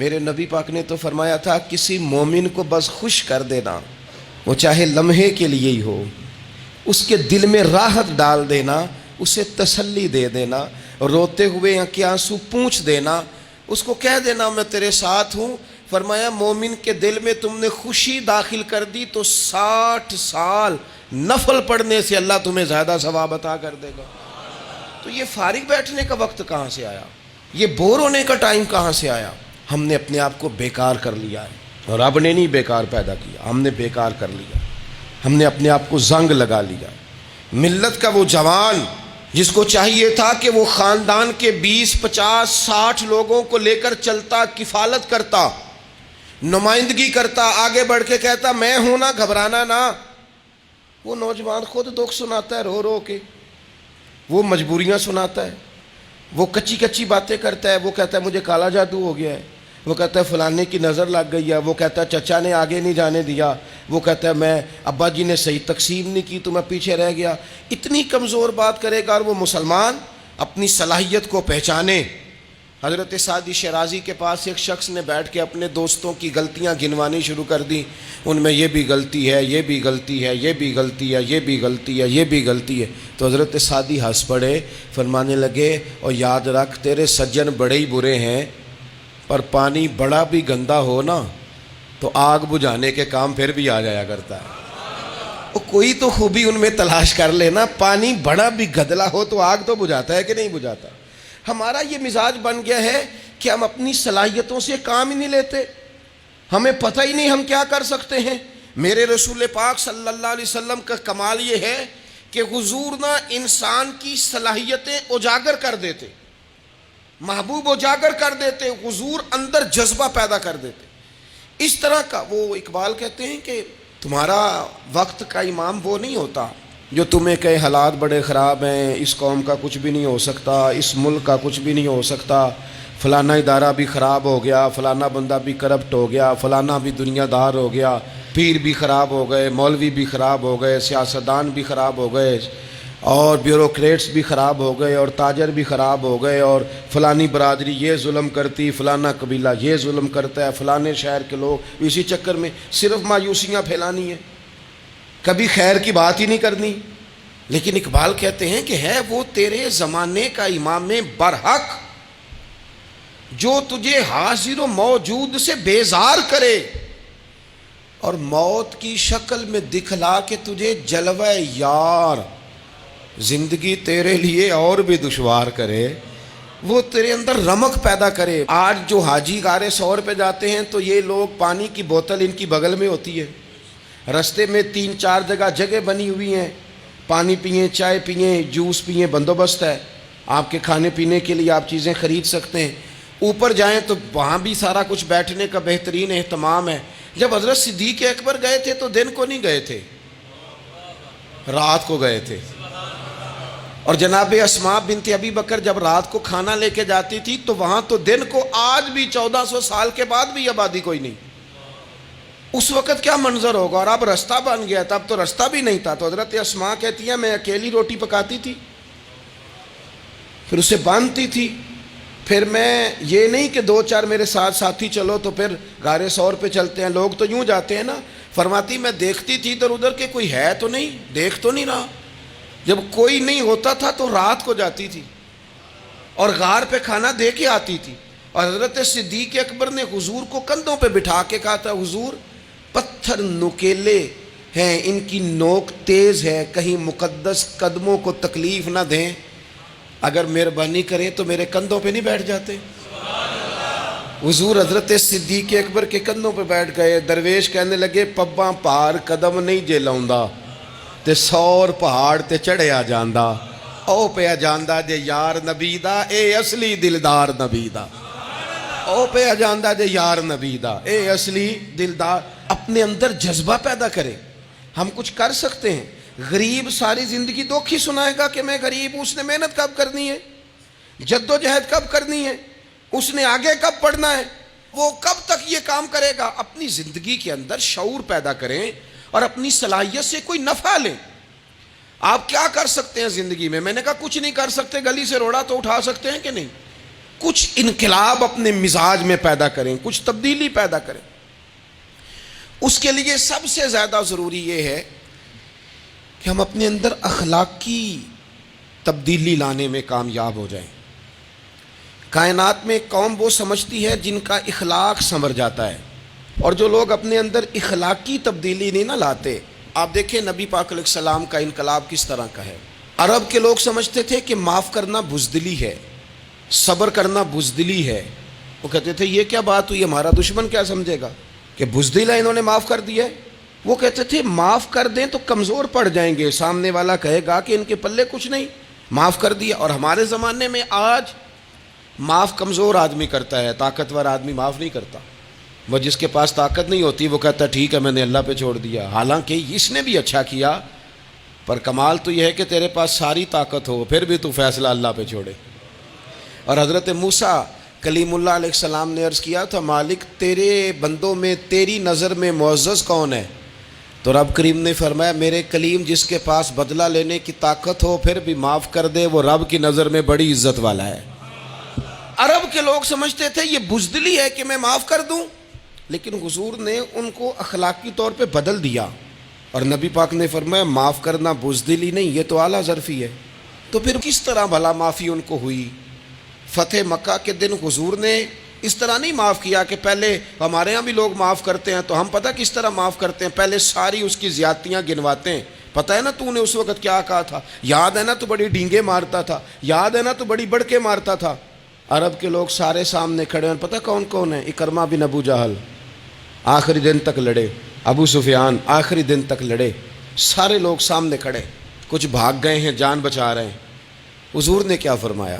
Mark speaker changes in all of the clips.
Speaker 1: میرے نبی پاک نے تو فرمایا تھا کسی مومن کو بس خوش کر دینا، وہ چاہے لمحے کے لیے ہی ہو، اس کے دل میں راحت ڈال دینا، اسے تسلی دے دینا، روتے ہوئے آنکھ آنسو پونچھ دینا، اس کو کہہ دینا میں تیرے ساتھ ہوں۔ فرمایا مومن کے دل میں تم نے خوشی داخل کر دی تو 60 سال نفل پڑھنے سے اللہ تمہیں زیادہ ثواب عطا کر دے گا۔ تو یہ فارغ بیٹھنے کا وقت کہاں سے آیا؟ یہ بور ہونے کا ٹائم کہاں سے آیا؟ ہم نے اپنے آپ کو بیکار کر لیا ہے، اور رب نے نہیں بیکار پیدا کیا، ہم نے بیکار کر لیا، ہم نے اپنے آپ کو زنگ لگا لیا۔ ملت کا وہ جوان جس کو چاہیے تھا کہ وہ خاندان کے 20 50 60 لوگوں کو لے کر چلتا، کفالت کرتا، نمائندگی کرتا، آگے بڑھ کے کہتا میں ہوں نا، گھبرانا نہ، وہ نوجوان خود دکھ سناتا ہے رو رو کے، وہ مجبوریاں سناتا ہے، وہ کچی کچی باتیں کرتا ہے، وہ کہتا ہے مجھے کالا جادو ہو گیا ہے، وہ کہتا ہے فلانے کی نظر لگ گئی ہے، وہ کہتا ہے چچا نے آگے نہیں جانے دیا، وہ کہتا ہے میں ابا جی نے صحیح تقسیم نہیں کی تو میں پیچھے رہ گیا۔ اتنی کمزور بات کرے گا، اور وہ مسلمان اپنی صلاحیت کو پہچانے۔ حضرت سعدی شیرازی کے پاس ایک شخص نے بیٹھ کے اپنے دوستوں کی غلطیاں گنوانی شروع کر دی، ان میں یہ بھی غلطی ہے، یہ بھی غلطی ہے، یہ بھی غلطی ہے، یہ بھی غلطی ہے، یہ بھی غلطی ہے۔ تو حضرت سعدی ہنس پڑے، فرمانے لگے اور یاد رکھ تیرے سجن بڑے ہی برے ہیں، پر پانی بڑا بھی گندا ہو نا تو آگ بجھانے کے کام پھر بھی آ جایا کرتا ہے۔ کوئی تو خوبی ان میں تلاش کر لینا، پانی بڑا بھی گدلا ہو تو آگ تو بجھاتا ہے کہ نہیں بجھاتا؟ ہمارا یہ مزاج بن گیا ہے کہ ہم اپنی صلاحیتوں سے کام ہی نہیں لیتے، ہمیں پتہ ہی نہیں ہم کیا کر سکتے ہیں۔ میرے رسول پاک صلی اللہ علیہ وسلم کا کمال یہ ہے کہ حضور نہ انسان کی صلاحیتیں اجاگر کر دیتے، محبوب اجاگر کر دیتے، حضور اندر جذبہ پیدا کر دیتے۔ اس طرح کا وہ اقبال کہتے ہیں کہ تمہارا وقت کا امام وہ نہیں ہوتا جو تمہیں کہے حالات بڑے خراب ہیں، اس قوم کا کچھ بھی نہیں ہو سکتا، اس ملک کا کچھ بھی نہیں ہو سکتا، فلانا ادارہ بھی خراب ہو گیا، فلانا بندہ بھی کرپٹ ہو گیا، فلانا بھی دنیا دار ہو گیا، پیر بھی خراب ہو گئے، مولوی بھی خراب ہو گئے، سیاستدان بھی خراب ہو گئے، اور بیوروکریٹس بھی خراب ہو گئے، اور تاجر بھی خراب ہو گئے، اور فلانی برادری یہ ظلم کرتی، فلانا قبیلہ یہ ظلم کرتا ہے، فلانے شہر کے لوگ، اسی چکر میں صرف مایوسیاں پھیلانی ہیں، کبھی خیر کی بات ہی نہیں کرنی۔ لیکن اقبال کہتے ہیں کہ ہے وہ تیرے زمانے کا امام برحق جو تجھے حاضر و موجود سے بیزار کرے اور موت کی شکل میں دکھلا کے تجھے جلوہ یار زندگی تیرے لیے اور بھی دشوار کرے، وہ تیرے اندر رمق پیدا کرے۔ آج جو حاجی غار سور پہ جاتے ہیں تو یہ لوگ پانی کی بوتل ان کی بغل میں ہوتی ہے، رستے میں 3 4 جگہ بنی ہوئی ہیں، پانی پئیں، چائے پئیں، جوس پئیں، بندوبست ہے، آپ کے کھانے پینے کے لیے آپ چیزیں خرید سکتے ہیں۔ اوپر جائیں تو وہاں بھی سارا کچھ بیٹھنے کا بہترین اہتمام ہے۔ جب حضرت صدیق اکبر گئے تھے تو دن کو نہیں گئے تھے، رات کو گئے تھے، اور جناب اسماء بنت ابی بکر جب رات کو کھانا لے کے جاتی تھی تو وہاں تو دن کو آج بھی 1400 سال کے بعد بھی آبادی کوئی نہیں۔ اس وقت کیا منظر ہوگا، اور اب رستہ بن گیا تھا، اب تو رستہ بھی نہیں تھا۔ تو حضرت اسماء کہتی ہیں میں اکیلی روٹی پکاتی تھی، پھر اسے باندھتی تھی، پھر میں یہ نہیں کہ 2 4 میرے ساتھ ساتھی چلو تو پھر غار سور پہ چلتے ہیں، لوگ تو یوں جاتے ہیں نا۔ فرماتی میں دیکھتی تھی ادھر ادھر کہ کوئی ہے تو نہیں، دیکھ تو نہیں رہا۔ جب کوئی نہیں ہوتا تھا تو رات کو جاتی تھی اور غار پہ کھانا دے کے آتی تھی، اور حضرت صدیق اکبر نے حضور کو کندھوں پہ بٹھا کے کہا تھا حضور پتھر نکیلے ہیں، ان کی نوک تیز ہے، کہیں مقدس قدموں کو تکلیف نہ دیں، اگر مہربانی کریں تو میرے کندھوں پہ نہیں بیٹھ جاتے؟ حضور حضرت صدیق اکبر کے کندھوں پہ بیٹھ گئے۔ درویش کہنے لگے پباں پار قدم نہیں جے لاؤندا تے 100 پہاڑ تے چڑھیا جاندا، او پیا جاندا جے یار نبی دا، اے اصلی دلدار نبی دا، او پیا جاندا جے یار نبی دا، اے اصلی دلدار۔ اپنے اندر جذبہ پیدا کرے، ہم کچھ کر سکتے ہیں۔ غریب ساری زندگی دکھ ہی سنائے گا کہ میں غریب ہوں، اس نے محنت کب کرنی ہے، جد و جہد کب کرنی ہے، اس نے آگے کب پڑھنا ہے، وہ کب تک یہ کام کرے گا۔ اپنی زندگی کے اندر شعور پیدا کریں اور اپنی صلاحیت سے کوئی نفع لیں۔ آپ کیا کر سکتے ہیں زندگی میں؟ میں نے کہا کچھ نہیں کر سکتے، گلی سے روڑا تو اٹھا سکتے ہیں کہ نہیں؟ کچھ انقلاب اپنے مزاج میں پیدا کریں، کچھ تبدیلی پیدا کریں۔ اس کے لیے سب سے زیادہ ضروری یہ ہے کہ ہم اپنے اندر اخلاقی تبدیلی لانے میں کامیاب ہو جائیں۔ کائنات میں قوم وہ سمجھتی ہے جن کا اخلاق سنور جاتا ہے، اور جو لوگ اپنے اندر اخلاقی تبدیلی نہیں نہ لاتے، آپ دیکھیں نبی پاک علیہ السلام کا انقلاب کس طرح کا ہے۔ عرب کے لوگ سمجھتے تھے کہ معاف کرنا بزدلی ہے، صبر کرنا بزدلی ہے۔ وہ کہتے تھے یہ کیا بات ہوئی، ہمارا دشمن کیا سمجھے گا کہ بزدل ہے، انہوں نے معاف کر دیا ہے۔ وہ کہتے تھے معاف کر دیں تو کمزور پڑ جائیں گے، سامنے والا کہے گا کہ ان کے پلے کچھ نہیں، معاف کر دیا۔ اور ہمارے زمانے میں آج معاف کمزور آدمی کرتا ہے، طاقتور آدمی معاف نہیں کرتا۔ وہ جس کے پاس طاقت نہیں ہوتی وہ کہتا ہے ٹھیک ہے میں نے اللہ پہ چھوڑ دیا، حالانکہ اس نے بھی اچھا کیا، پر کمال تو یہ ہے کہ تیرے پاس ساری طاقت ہو پھر بھی تو فیصلہ اللہ پہ چھوڑے۔ اور حضرت موسیٰ کلیم اللہ علیہ السلام نے عرض کیا تھا مالک تیرے بندوں میں تیری نظر میں معزز کون ہے؟ تو رب کریم نے فرمایا میرے کلیم جس کے پاس بدلہ لینے کی طاقت ہو پھر بھی معاف کر دے وہ رب کی نظر میں بڑی عزت والا ہے۔ عرب کے لوگ سمجھتے تھے یہ بزدلی ہے کہ میں معاف کر دوں، لیکن حضور نے ان کو اخلاقی طور پہ بدل دیا، اور نبی پاک نے فرمایا معاف کرنا بزدلی نہیں، یہ تو اعلیٰ ظرفی ہے۔ تو پھر کس طرح بھلا معافی ان کو ہوئی؟ فتح مکہ کے دن حضور نے اس طرح نہیں معاف کیا کہ پہلے ہمارے ہاں بھی لوگ معاف کرتے ہیں تو ہم پتہ کس طرح معاف کرتے ہیں، پہلے ساری اس کی زیادتیاں گنواتے ہیں۔ پتہ ہے نا تو نے اس وقت کیا کہا تھا، یاد ہے نا تو بڑی ڈینگے مارتا تھا، یاد ہے نا تو بڑی بڑھ کے مارتا تھا۔ عرب کے لوگ سارے سامنے کھڑے ہیں، پتہ کون کون ہیں؟ اکرمہ بن ابو جہل آخری دن تک لڑے، ابو سفیان آخری دن تک لڑے، سارے لوگ سامنے کھڑے، کچھ بھاگ گئے ہیں جان بچا رہے ہیں۔ حضور نے کیا فرمایا؟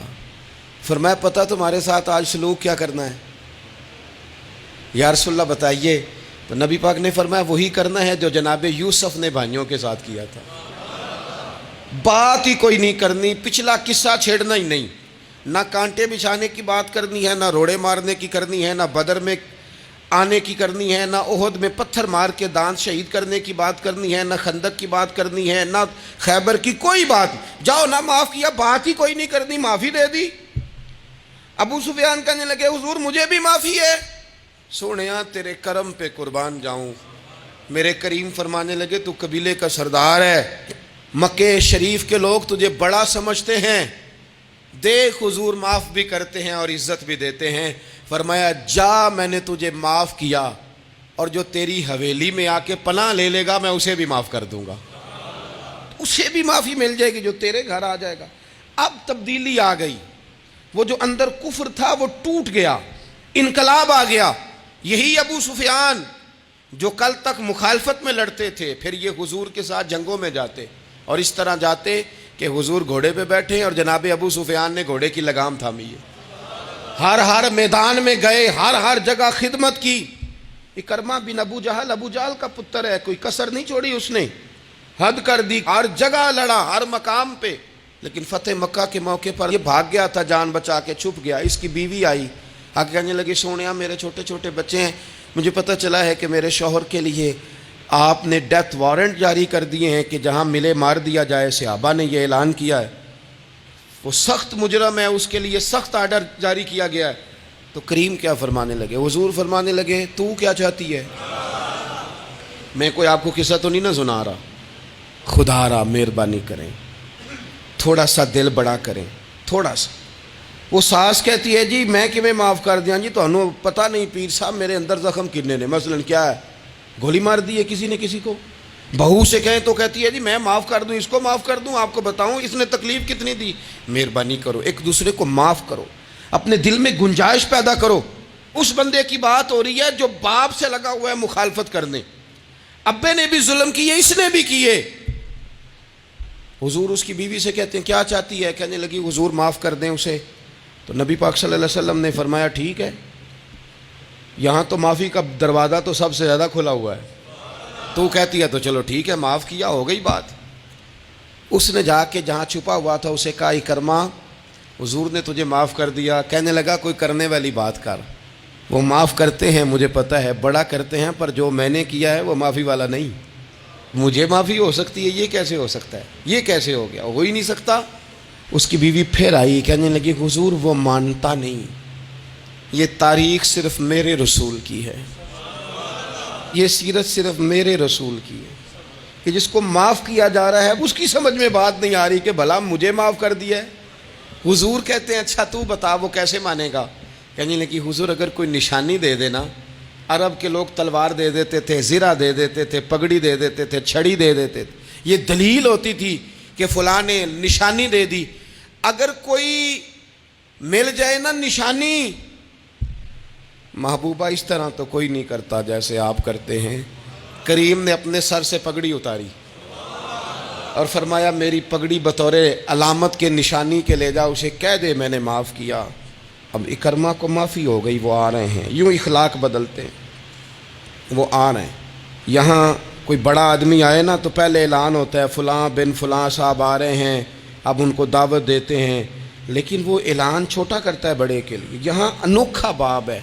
Speaker 1: فرمایا پتہ تمہارے ساتھ آج سلوک کیا کرنا ہے؟ یا رسول اللہ بتائیے۔ تو نبی پاک نے فرمایا وہی کرنا ہے جو جناب یوسف نے بھائیوں کے ساتھ کیا تھا، بات ہی کوئی نہیں کرنی، پچھلا قصہ چھیڑنا ہی نہیں، نہ کانٹے بچھانے کی بات کرنی ہے، نہ روڑے مارنے کی کرنی ہے، نہ بدر میں آنے کی کرنی ہے، نہ احد میں پتھر مار کے دانت شہید کرنے کی بات کرنی ہے، نہ خندق کی بات کرنی ہے، نہ خیبر کی کوئی بات۔ جاؤ نہ معاف کیا، بات ہی کوئی نہیں کرنی، معافی دے دی۔ ابو سفیان کہنے لگے حضور مجھے بھی معافی ہے۔ سونیا تیرے کرم پہ قربان جاؤں۔ میرے کریم فرمانے لگے تو قبیلے کا سردار ہے، مکے شریف کے لوگ تجھے بڑا سمجھتے ہیں، دیکھ حضور معاف بھی کرتے ہیں اور عزت بھی دیتے ہیں۔ فرمایا جا میں نے تجھے معاف کیا، اور جو تیری حویلی میں آ کے پناہ لے لے گا میں اسے بھی معاف کر دوں گا، اسے بھی معافی مل جائے گی جو تیرے گھر آ جائے گا۔ اب تبدیلی آ گئی، وہ جو اندر کفر تھا وہ ٹوٹ گیا، انقلاب آ گیا۔ یہی ابو سفیان جو کل تک مخالفت میں لڑتے تھے پھر یہ حضور کے ساتھ جنگوں میں جاتے، اور اس طرح جاتے کہ حضور گھوڑے پہ بیٹھے اور جناب ابو سفیان نے گھوڑے کی لگام تھامی ہے، ہر میدان میں گئے، ہر جگہ خدمت کی۔ اکرمہ بن ابو جہل کا پتر ہے، کوئی کسر نہیں چھوڑی اس نے، حد کر دی، ہر جگہ لڑا، ہر مقام پہ۔ لیکن فتح مکہ کے موقع پر یہ بھاگ گیا تھا، جان بچا کے چھپ گیا۔ اس کی بیوی آئی، آگے کہنے لگی سونیا میرے چھوٹے چھوٹے بچے ہیں، مجھے پتہ چلا ہے کہ میرے شوہر کے لیے آپ نے ڈیتھ وارنٹ جاری کر دیے ہیں کہ جہاں ملے مار دیا جائے، صحابہ نے یہ اعلان کیا ہے، وہ سخت مجرم ہے، اس کے لیے سخت آرڈر جاری کیا گیا ہے۔ تو کریم کیا فرمانے لگے؟ حضور فرمانے لگے تو کیا چاہتی ہے؟ میں کوئی آپ کو قصہ تو نہیں نہ سنا رہا، خدا را مہربانی کریں، تھوڑا سا دل بڑا کریں، تھوڑا سا۔ وہ ساس کہتی ہے جی میں کہ میں معاف کر دیا جی، تو انہوں پتہ نہیں پیر صاحب میرے اندر زخم کنے نے، مثلاً کیا ہے، گولی مار دی ہے کسی نے کسی کو۔ بہو سے کہیں تو کہتی ہے جی میں معاف کر دوں، اس کو معاف کر دوں، آپ کو بتاؤں اس نے تکلیف کتنی دی۔ مہربانی کرو ایک دوسرے کو معاف کرو، اپنے دل میں گنجائش پیدا کرو۔ اس بندے کی بات ہو رہی ہے جو باپ سے لگا ہوا ہے مخالفت کرنے، ابے نے بھی ظلم کیے، اس نے بھی کیے۔ حضور اس کی بیوی سے کہتے ہیں کیا چاہتی ہے؟ کہنے لگی حضور معاف کر دیں اسے۔ تو نبی پاک صلی اللہ علیہ وسلم نے فرمایا ٹھیک ہے، یہاں تو معافی کا دروازہ تو سب سے زیادہ کھلا ہوا ہے، تو کہتی ہے تو چلو ٹھیک ہے معاف کیا، ہو گئی بات۔ اس نے جا کے جہاں چھپا ہوا تھا اسے کہا اکرمہ حضور نے تجھے معاف کر دیا۔ کہنے لگا کوئی کرنے والی بات کر، وہ معاف کرتے ہیں مجھے پتہ ہے، بڑا کرتے ہیں، پر جو میں نے کیا ہے وہ معافی والا نہیں۔ مجھے معافی ہو سکتی ہے، یہ کیسے ہو سکتا ہے، یہ کیسے ہو گیا، ہو ہی نہیں سکتا۔ اس کی بیوی پھر آئی، کہنے لگی حضور وہ مانتا نہیں، یہ تاریخ صرف میرے رسول کی ہے، یہ سیرت صرف میرے رسول کی ہے، کہ جس کو معاف کیا جا رہا ہے اس کی سمجھ میں بات نہیں آ رہی کہ بھلا مجھے معاف کر دیا ہے۔ حضور کہتے ہیں اچھا تو بتا وہ کیسے مانے گا؟ کہنے لگی حضور اگر کوئی نشانی دے دینا، عرب کے لوگ تلوار دے دیتے تھے، زرہ دے دیتے تھے، پگڑی دے دیتے تھے، چھڑی دے دیتے تھے، یہ دلیل ہوتی تھی کہ فلاں نے نشانی دے دی۔ اگر کوئی مل جائے نا نشانی، محبوبہ اس طرح تو کوئی نہیں کرتا جیسے آپ کرتے ہیں۔ کریم نے اپنے سر سے پگڑی اتاری اور فرمایا میری پگڑی بطور علامت کے نشانی کے لے جا، اسے کہہ دے میں نے معاف کیا۔ اب اکرمہ کو معافی ہو گئی، وہ آ رہے ہیں، یوں اخلاق بدلتے ہیں، وہ آ رہے ہیں۔ یہاں کوئی بڑا آدمی آئے نا تو پہلے اعلان ہوتا ہے فلاں بن فلاں صاحب آ رہے ہیں، اب ان کو دعوت دیتے ہیں، لیکن وہ اعلان چھوٹا کرتا ہے بڑے کے لیے۔ یہاں انوکھا باب ہے،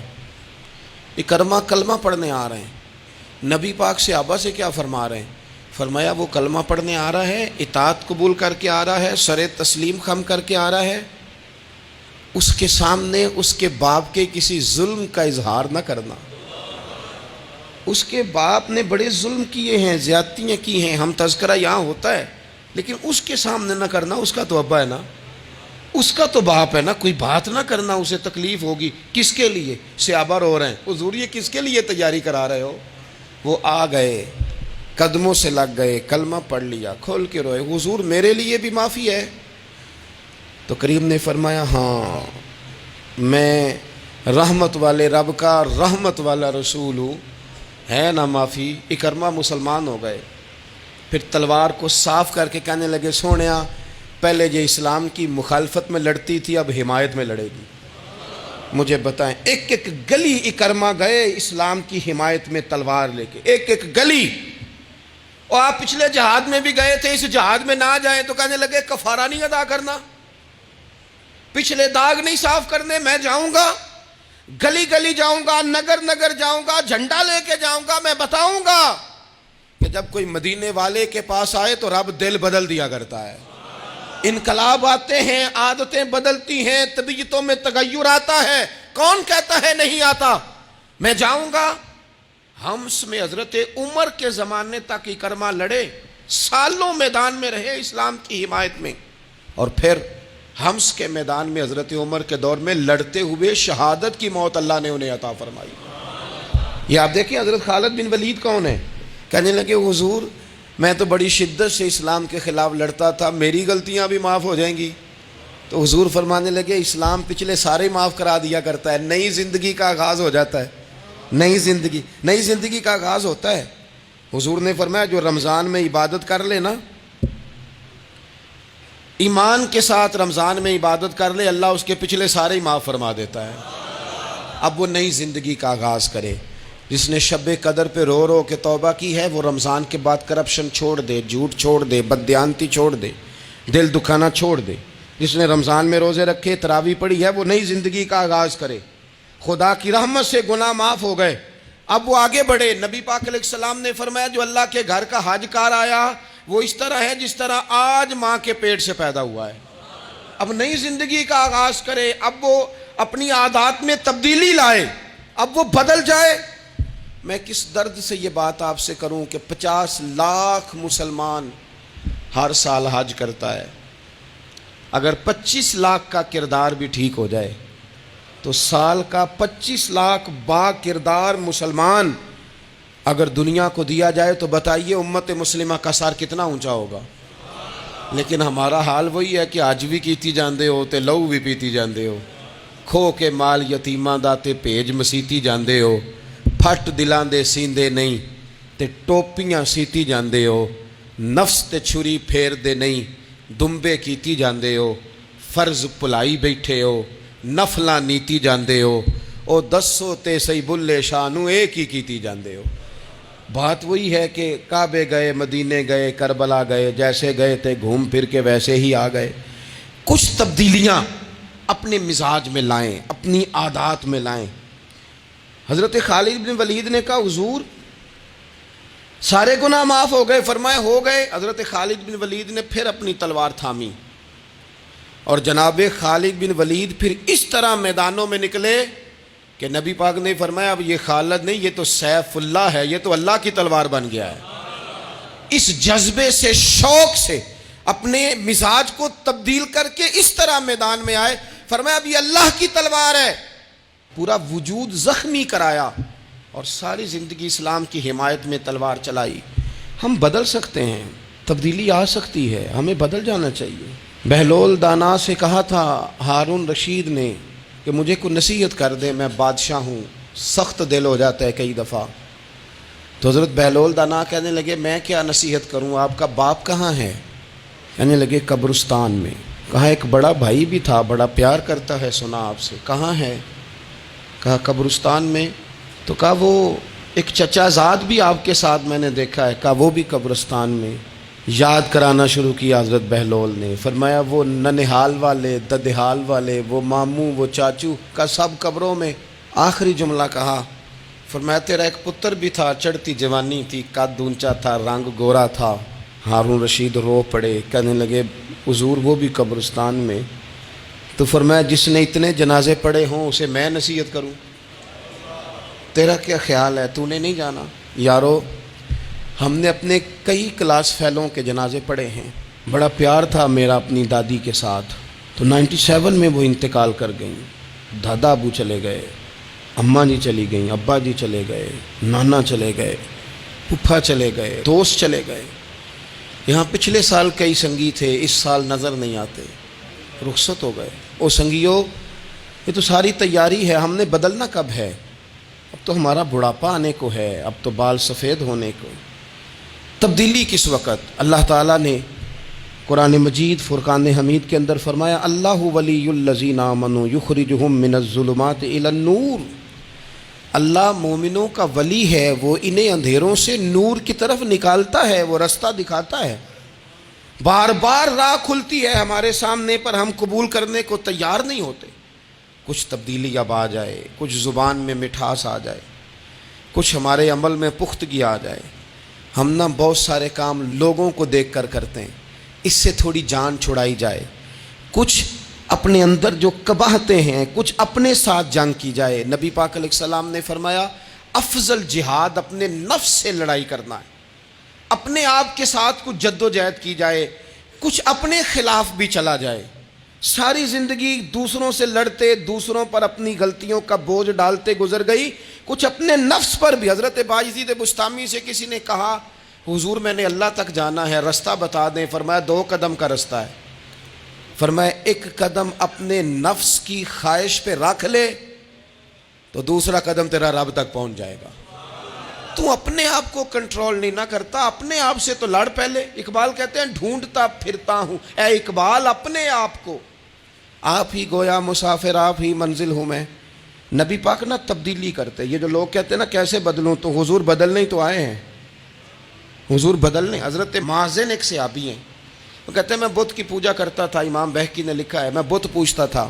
Speaker 1: اکرمہ کلمہ پڑھنے آ رہے ہیں، نبی پاک صحابہ سے کیا فرما رہے ہیں؟ فرمایا وہ کلمہ پڑھنے آ رہا ہے، اطاعت قبول کر کے آ رہا ہے، سر تسلیم خم کر کے آ رہا ہے، اس کے سامنے اس کے باپ کے کسی ظلم کا اظہار نہ کرنا۔ اس کے باپ نے بڑے ظلم کیے ہیں، زیادتیاں کی ہیں، ہم تذکرہ یہاں ہوتا ہے، لیکن اس کے سامنے نہ کرنا، اس کا تو ابا ہے نا، اس کا تو باپ ہے نا، کوئی بات نہ کرنا، اسے تکلیف ہوگی۔ کس کے لیے؟ صحابہ رو رہے ہیں، حضور یہ کس کے لیے تیاری کرا رہے ہو؟ وہ آ گئے، قدموں سے لگ گئے، کلمہ پڑھ لیا، کھول کے روئے، حضور میرے لیے بھی معافی ہے؟ تو کریم نے فرمایا ہاں میں رحمت والے رب کا رحمت والا رسول ہوں، ہے نا معافی۔ اکرمہ مسلمان ہو گئے، پھر تلوار کو صاف کر کے کہنے لگے سونیا پہلے یہ اسلام کی مخالفت میں لڑتی تھی، اب حمایت میں لڑے گی، مجھے بتائیں۔ ایک ایک گلی اکرمہ گئے اسلام کی حمایت میں تلوار لے کے، ایک ایک گلی۔ اور آپ پچھلے جہاد میں بھی گئے تھے، اس جہاد میں نہ جائیں تو کہنے لگے کفارہ نہیں ادا کرنا، پچھلے داغ نہیں صاف کرنے، میں جاؤں گا، گلی گلی جاؤں گا، نگر نگر جاؤں گا، جھنڈا لے کے جاؤں گا، میں بتاؤں گا کہ جب کوئی مدینے والے کے پاس آئے تو رب دل بدل دیا کرتا ہے۔ انقلاب آتے ہیں، عادتیں بدلتی ہیں، طبیعتوں میں تغیر آتا ہے، کون کہتا ہے نہیں آتا؟ میں جاؤں گا۔ حمص میں حضرت عمر کے زمانے تک اکرمہ لڑے، سالوں میدان میں رہے اسلام کی حمایت میں، اور پھر حمص کے میدان میں حضرت عمر کے دور میں لڑتے ہوئے شہادت کی موت اللہ نے انہیں عطا فرمائی۔ یہ آپ دیکھیں حضرت خالد بن ولید کون ہے؟ کہنے لگے حضور میں تو بڑی شدت سے اسلام کے خلاف لڑتا تھا، میری غلطیاں بھی معاف ہو جائیں گی؟ تو حضور فرمانے لگے اسلام پچھلے سارے معاف کرا دیا کرتا ہے، نئی زندگی کا آغاز ہو جاتا ہے، نئی زندگی کا آغاز ہوتا ہے۔ حضور نے فرمایا جو رمضان میں عبادت کر لے نا، ایمان کے ساتھ رمضان میں عبادت کر لے، اللہ اس کے پچھلے سارے ہی معاف فرما دیتا ہے۔ اب وہ نئی زندگی کا آغاز کرے۔ جس نے شب قدر پہ رو رو کے توبہ کی ہے وہ رمضان کے بعد کرپشن چھوڑ دے، جھوٹ چھوڑ دے، بددیانتی چھوڑ دے، دل دکھانا چھوڑ دے۔ جس نے رمضان میں روزے رکھے، تراویح پڑھی ہے، وہ نئی زندگی کا آغاز کرے۔ خدا کی رحمت سے گناہ معاف ہو گئے، اب وہ آگے بڑھے۔ نبی پاک علیہ السلام نے فرمایا جو اللہ کے گھر کا حج کار آیا وہ اس طرح ہے جس طرح آج ماں کے پیٹ سے پیدا ہوا ہے۔ اب نئی زندگی کا آغاز کرے، اب وہ اپنی عادات میں تبدیلی لائے، اب وہ بدل جائے۔ میں کس درد سے یہ بات آپ سے کروں کہ 50 لاکھ مسلمان ہر سال حج کرتا ہے، اگر 25 لاکھ کا کردار بھی ٹھیک ہو جائے تو سال کا 25 لاکھ با کردار مسلمان اگر دنیا کو دیا جائے تو بتائیے امت مسلمہ کا سر کتنا اونچا ہوگا۔ لیکن ہمارا حال وہی ہے کہ آج بھی کیتی جاندے ہو تے لہو بھی پیتی جاندے ہو، کھو کے مال یتیماں دا تے بھیج مسیتی جاندے ہو، پھٹ دلاں دے سیندے نہیں تے ٹوپیاں سیتی جاندے ہو، نفس تے چھری پھیر دے نہیں دمبے کیتی جاندے ہو، فرض پلائی بیٹھے ہو، نفلاں نیتی جاندے ہو، او دسو تے سی بلے شانو ایک ہی کیتی جاندے ہو۔ بات وہی ہے کہ کعبے گئے، مدینے گئے، کربلا گئے، جیسے گئے تھے گھوم پھر کے ویسے ہی آ گئے۔ کچھ تبدیلیاں اپنے مزاج میں لائیں، اپنی عادات میں لائیں۔ حضرت خالد بن ولید نے کہا حضور سارے گناہ معاف ہو گئے؟ فرمایا ہو گئے۔ حضرت خالد بن ولید نے پھر اپنی تلوار تھامی اور جناب خالد بن ولید پھر اس طرح میدانوں میں نکلے کہ نبی پاک نے فرمایا اب یہ خالد نہیں، یہ تو سیف اللہ ہے، یہ تو اللہ کی تلوار بن گیا ہے۔ اس جذبے سے، شوق سے اپنے مزاج کو تبدیل کر کے اس طرح میدان میں آئے، فرمایا اب یہ اللہ کی تلوار ہے۔ پورا وجود زخمی کرایا اور ساری زندگی اسلام کی حمایت میں تلوار چلائی۔ ہم بدل سکتے ہیں، تبدیلی آ سکتی ہے، ہمیں بدل جانا چاہیے۔ بہلول دانا سے کہا تھا ہارون رشید نے کہ مجھے کوئی نصیحت کر دے، میں بادشاہ ہوں، سخت دل ہو جاتا ہے کئی دفعہ۔ تو حضرت بہلول دانا کہنے لگے میں کیا نصیحت کروں، آپ کا باپ کہاں ہے؟ کہنے لگے قبرستان میں۔ کہا ایک بڑا بھائی بھی تھا، بڑا پیار کرتا ہے، سنا آپ سے، کہاں ہے؟ کہا قبرستان میں۔ تو کہا وہ ایک چچا زاد بھی آپ کے ساتھ میں نے دیکھا ہے، کہا وہ بھی قبرستان میں۔ یاد کرانا شروع کیا حضرت بہلول نے، فرمایا وہ ننہال والے، ددہال والے، وہ ماموں، وہ چاچو کا سب قبروں میں۔ آخری جملہ کہا، فرمایا تیرا ایک پتر بھی تھا، چڑھتی جوانی تھی، قد اونچا تھا، رنگ گورا تھا۔ ہارون رشید رو پڑے، کہنے لگے حضور وہ بھی قبرستان میں۔ تو فرمایا جس نے اتنے جنازے پڑھے ہوں اسے میں نصیحت کروں؟ تیرا کیا خیال ہے، تو نے نہیں جانا؟ یارو ہم نے اپنے کئی کلاس فیلوں کے جنازے پڑھے ہیں، بڑا پیار تھا میرا اپنی دادی کے ساتھ، تو 97 میں وہ انتقال کر گئیں، دادا ابو چلے گئے، اماں جی چلی گئیں، ابا جی چلے گئے، نانا چلے گئے، پھپھا چلے گئے، دوست چلے گئے۔ یہاں پچھلے سال کئی سنگی تھے، اس سال نظر نہیں آتے، رخصت ہو گئے۔ او سنگیو یہ تو ساری تیاری ہے، ہم نے بدلنا کب ہے؟ اب تو ہمارا بڑھاپا آنے کو ہے، اب تو بال سفید ہونے کو۔ تبدیلی کس وقت؟ اللہ تعالیٰ نے قرآن مجید فرقان حمید کے اندر فرمایا اللہ ولی الذین آمنوا یخرجہم من الظلمات الی النور۔ اللہ مومنوں کا ولی ہے، وہ انہیں اندھیروں سے نور کی طرف نکالتا ہے، وہ رستہ دکھاتا ہے۔ بار بار راہ کھلتی ہے ہمارے سامنے پر ہم قبول کرنے کو تیار نہیں ہوتے۔ کچھ تبدیلی اب آ جائے، کچھ زبان میں مٹھاس آ جائے، کچھ ہمارے عمل میں پختگی آ جائے۔ ہم نہ بہت سارے کام لوگوں کو دیکھ کر کرتے ہیں، اس سے تھوڑی جان چھڑائی جائے۔ کچھ اپنے اندر جو قباہتیں ہیں، کچھ اپنے ساتھ جنگ کی جائے۔ نبی پاک علیہ السلام نے فرمایا افضل جہاد اپنے نفس سے لڑائی کرنا ہے، اپنے آپ کے ساتھ کچھ جد و جہد کی جائے، کچھ اپنے خلاف بھی چلا جائے۔ ساری زندگی دوسروں سے لڑتے، دوسروں پر اپنی غلطیوں کا بوجھ ڈالتے گزر گئی، کچھ اپنے نفس پر بھی۔ حضرت باجید بستامی سے کسی نے کہا حضور میں نے اللہ تک جانا ہے، رستہ بتا دیں۔ فرمایا 2 قدم کا رستہ ہے۔ فرمایا 1 قدم اپنے نفس کی خواہش پہ رکھ لے تو دوسرا قدم تیرا رب تک پہنچ جائے گا۔ تو اپنے آپ کو کنٹرول نہیں نہ کرتا، اپنے آپ سے تو لڑ پہلے۔ اقبال کہتے ہیں ڈھونڈتا پھرتا ہوں اے اقبال اپنے آپ کو، آپ ہی گویا مسافر آپ ہی منزل ہوں میں۔ نبی پاک نہ تبدیلی کرتے۔ یہ جو لوگ کہتے ہیں نا کیسے بدلوں، تو حضور بدلنے ہی تو آئے ہیں، حضور بدلنے۔ حضرت مازن ایک صحابی ہیں، وہ کہتے ہیں میں بت کی پوجا کرتا تھا، امام بہقی نے لکھا ہے میں بت پوجتا تھا۔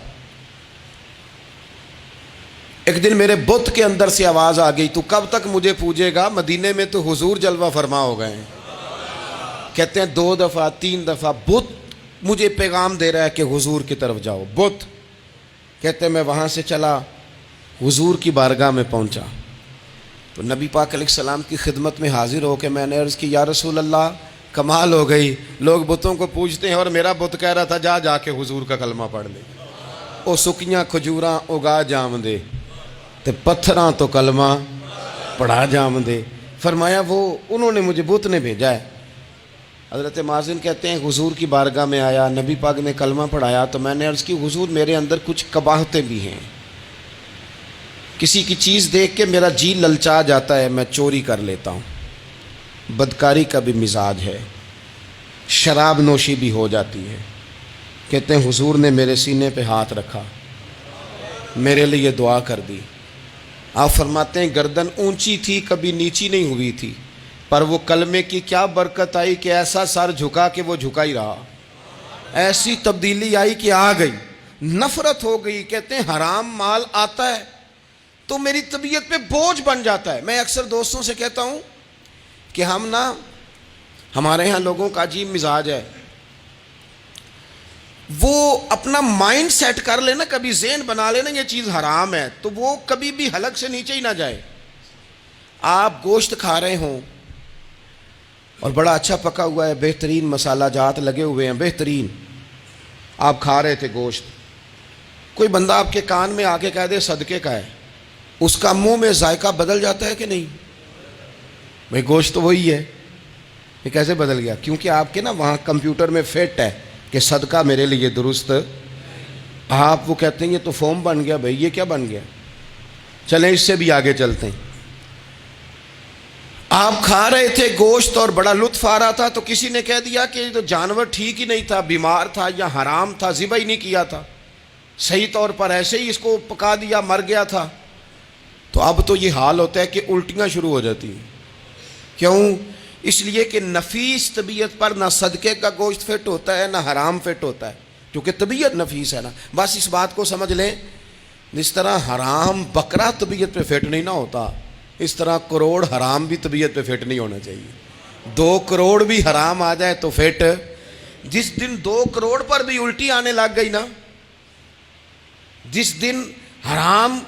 Speaker 1: ایک دن میرے بت کے اندر سے آواز آ گئی تو کب تک مجھے پوجے گا، مدینے میں تو حضور جلوہ فرما ہو گئے ہیں۔ کہتے ہیں 2 دفعہ 3 دفعہ بت مجھے پیغام دے رہا ہے کہ حضور کی طرف جاؤ، بت۔ کہتے ہیں میں وہاں سے چلا، حضور کی بارگاہ میں پہنچا تو نبی پاک علیہ السلام کی خدمت میں حاضر ہو کے میں نے عرض کی یا رسول اللہ کمال ہو گئی، لوگ بتوں کو پوجتے ہیں اور میرا بت کہہ رہا تھا جا کے حضور کا کلمہ پڑھ لے۔ او سکیاں کھجوراں اگا جام دے تے پتھراں تو کلمہ پڑھا جام دے۔ فرمایا وہ انہوں نے مجھے بت نے بھیجا ہے۔ حضرت مازن کہتے ہیں حضور کی بارگاہ میں آیا، نبی پاک نے کلمہ پڑھایا تو میں نے عرض کی حضور میرے اندر کچھ قباہتیں بھی ہیں، کسی کی چیز دیکھ کے میرا جی للچا جاتا ہے، میں چوری کر لیتا ہوں، بدکاری کا بھی مزاج ہے، شراب نوشی بھی ہو جاتی ہے۔ کہتے ہیں حضور نے میرے سینے پہ ہاتھ رکھا، میرے لیے دعا کر دی۔ آپ فرماتے ہیں گردن اونچی تھی کبھی نیچی نہیں ہوئی تھی، پر وہ کلمے کی کیا برکت آئی کہ ایسا سر جھکا کہ وہ جھکا ہی رہا، ایسی تبدیلی آئی کہ آ گئی، نفرت ہو گئی۔ کہتے ہیں حرام مال آتا ہے تو میری طبیعت پہ بوجھ بن جاتا ہے۔ میں اکثر دوستوں سے کہتا ہوں کہ ہمارے ہاں لوگوں کا عجیب مزاج ہے، وہ اپنا مائنڈ سیٹ کر لینا، کبھی ذہن بنا لینا یہ چیز حرام ہے، تو وہ کبھی بھی حلق سے نیچے ہی نہ جائے۔ آپ گوشت کھا رہے ہوں اور بڑا اچھا پکا ہوا ہے، بہترین مسالہ جات لگے ہوئے ہیں، بہترین، آپ کھا رہے تھے گوشت، کوئی بندہ آپ کے کان میں آ کے کہہ دے صدقے کا ہے، اس کا منہ میں ذائقہ بدل جاتا ہے کہ نہیں؟ بھئی گوشت تو وہی ہے، یہ کیسے بدل گیا؟ کیونکہ آپ کے نا وہاں کمپیوٹر میں فٹ ہے کہ صدقہ میرے لیے درست، آپ وہ کہتے ہیں یہ تو فارم بن گیا۔ بھئی یہ کیا بن گیا؟ چلیں اس سے بھی آگے چلتے ہیں۔ آپ کھا رہے تھے گوشت اور بڑا لطف آ رہا تھا، تو کسی نے کہہ دیا کہ یہ تو جانور ٹھیک ہی نہیں تھا، بیمار تھا یا حرام تھا، ذبح ہی نہیں کیا تھا، صحیح طور پر ایسے ہی اس کو پکا دیا، مر گیا تھا۔ تو اب تو یہ حال ہوتا ہے کہ الٹیاں شروع ہو جاتی ہیں۔ کیوں؟ اس لیے کہ نفیس طبیعت پر نہ صدقے کا گوشت فٹ ہوتا ہے نہ حرام فٹ ہوتا ہے، کیونکہ طبیعت نفیس ہے نا۔ بس اس بات کو سمجھ لیں، جس طرح حرام بکرا طبیعت پہ فٹ نہیں نہ ہوتا، اس طرح کروڑ حرام بھی طبیعت پہ فٹ نہیں ہونا چاہیے۔ 2 کروڑ بھی حرام آ جائے تو فٹ۔ جس دن 2 کروڑ پر بھی الٹی آنے لگ گئی نا، جس دن حرام